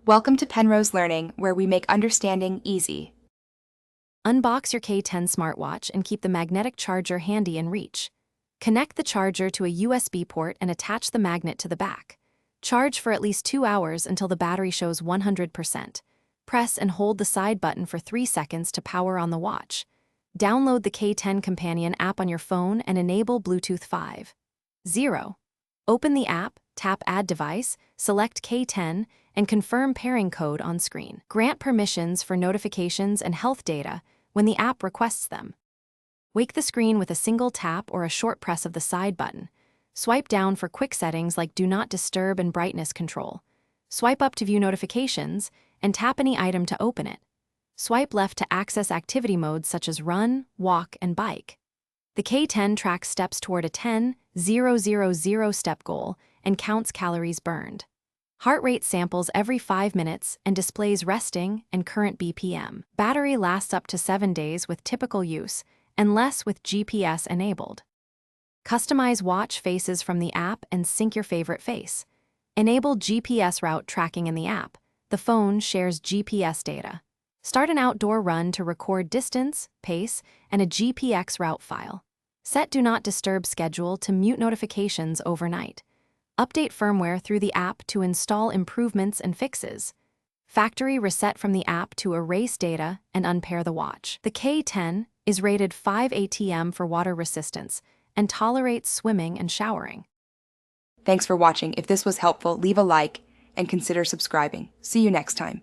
Welcome to Penrose Learning, where we make understanding easy. Unbox your K10 Smart Watch and keep the magnetic charger handy in reach. Connect the charger to a USB port and attach the magnet to the back. Charge for at least 2 hours until the battery shows 100%. Press and hold the side button for 3 seconds to power on the watch. Download the K10 Companion app on your phone and enable Bluetooth 5.0. Open the app, tap Add Device, select K10, and confirm pairing code on screen. Grant permissions for notifications and health data when the app requests them. Wake the screen with a single tap or a short press of the side button. Swipe down for quick settings like Do Not Disturb and brightness control. Swipe up to view notifications, and tap any item to open it. Swipe left to access activity modes such as run, walk, and bike. The K10 tracks steps toward a 10,000 step goal and counts calories burned. Heart rate samples every 5 minutes and displays resting and current BPM. Battery lasts up to 7 days with typical use and less with GPS enabled. Customize watch faces from the app and sync your favorite face. Enable GPS route tracking in the app. The phone shares GPS data. Start an outdoor run to record distance, pace, and a GPX route file. Set Do Not Disturb schedule to mute notifications overnight. Update firmware through the app to install improvements and fixes. Factory reset from the app to erase data and unpair the watch. The K10 is rated 5 ATM for water resistance and tolerates swimming and showering. Thanks for watching. If this was helpful, leave a like and consider subscribing. See you next time.